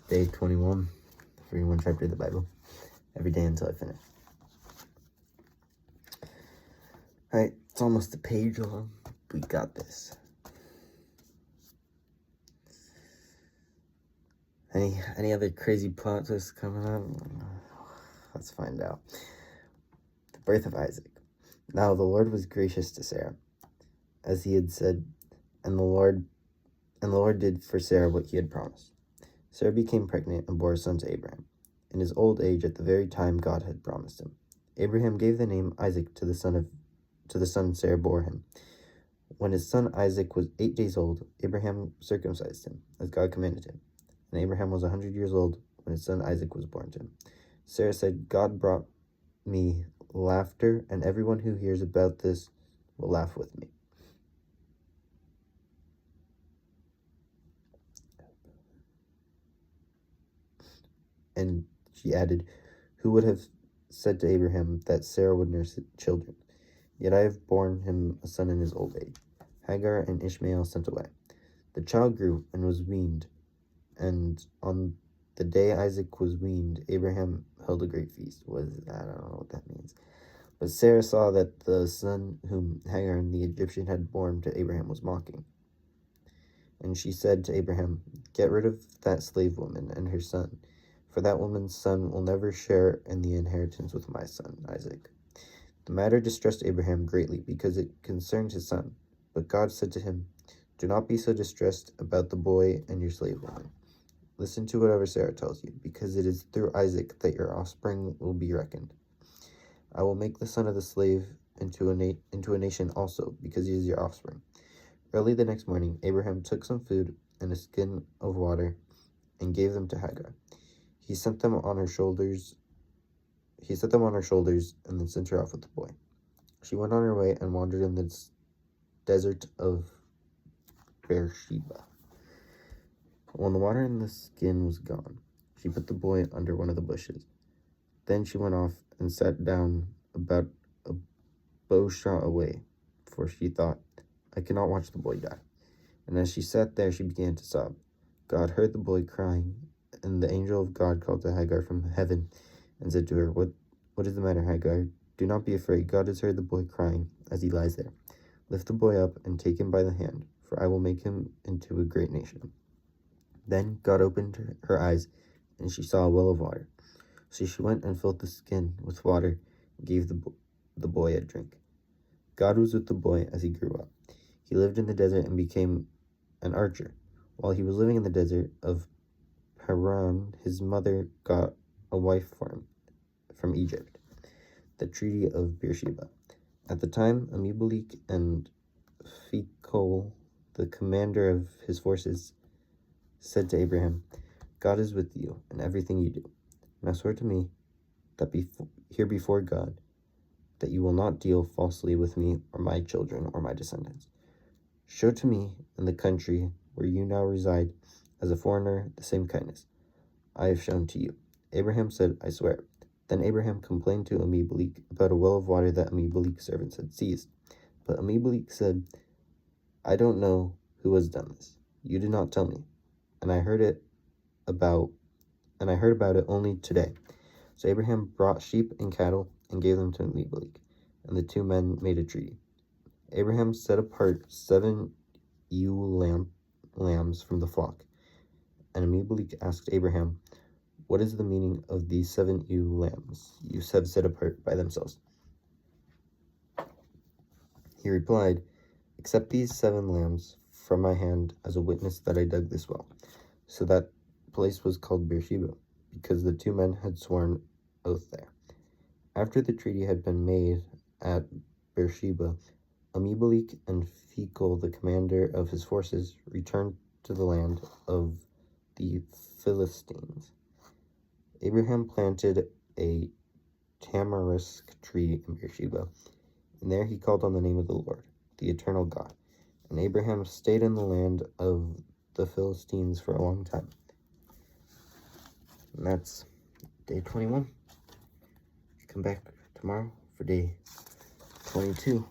Day 21, reading one chapter of the Bible every day until I finish. Alright, it's almost a page long. We got this. Any other crazy plot twists coming up? Let's find out. The birth of Isaac. Now the Lord was gracious to Sarah, as he had said, and the Lord did for Sarah what he had promised. Sarah became pregnant and bore a son to Abraham, in his old age at the very time God had promised him. Abraham gave the name Isaac to the son Sarah bore him. When his son Isaac was 8 days old, Abraham circumcised him, as God commanded him. And Abraham was 100 years old when his son Isaac was born to him. Sarah said, God brought me laughter, and everyone who hears about this will laugh with me. And she added, who would have said to Abraham that Sarah would nurse children? Yet I have borne him a son in his old age. Hagar and Ishmael sent away. The child grew and was weaned, and on the day Isaac was weaned, Abraham held a great feast. I don't know what that means. But Sarah saw that the son whom Hagar and the Egyptian had borne to Abraham was mocking. And she said to Abraham, get rid of that slave woman and her son, for that woman's son will never share in the inheritance with my son, Isaac. The matter distressed Abraham greatly, because it concerned his son. But God said to him, do not be so distressed about the boy and your slave woman. Listen to whatever Sarah tells you, because it is through Isaac that your offspring will be reckoned. I will make the son of the slave into a nation also, because he is your offspring. Early the next morning, Abraham took some food and a skin of water and gave them to Hagar. He set them on her shoulders and then sent her off with the boy. She went on her way and wandered in the desert of Beersheba. When the water in the skin was gone, she put the boy under one of the bushes. Then she went off and sat down about a bow shot away, for she thought, I cannot watch the boy die. And as she sat there, she began to sob. God heard the boy crying, and the angel of God called to Hagar from heaven and said to her, What is the matter, Hagar? Do not be afraid. God has heard the boy crying as he lies there. Lift the boy up and take him by the hand, for I will make him into a great nation. Then God opened her eyes, and she saw a well of water. So she went and filled the skin with water and gave the boy a drink. God was with the boy as he grew up. He lived in the desert and became an archer. While he was living in the desert of Haran, his mother got a wife for him from Egypt, the treaty of Beersheba. At the time, Abimelech and Phicol, the commander of his forces, said to Abraham, God is with you in everything you do. Now swear to me that here before God that you will not deal falsely with me or my children or my descendants. Show to me in the country where you now reside as a foreigner the same kindness I have shown to you. Abraham said, I swear. Then Abraham complained to Abimelech about a well of water that Abimelech's servants had seized. But Abimelech said, I don't know who has done this. You did not tell me, and I heard about it only today. So Abraham brought sheep and cattle and gave them to Abimelech, and the two men made a treaty. Abraham set apart 7 ewe lambs from the flock, and Abimelech asked Abraham, what is the meaning of these 7 ewe lambs you have set apart by themselves? He replied, accept these 7 lambs from my hand as a witness that I dug this well. So that place was called Beersheba, because the 2 men had sworn oath there. After the treaty had been made at Beersheba, Abimelech and Phicol, the commander of his forces, returned to the land of the Philistines. Abraham planted a tamarisk tree in Beersheba, and there he called on the name of the Lord, the eternal God. And Abraham stayed in the land of the Philistines for a long time. And that's day 21. Come back tomorrow for day 22.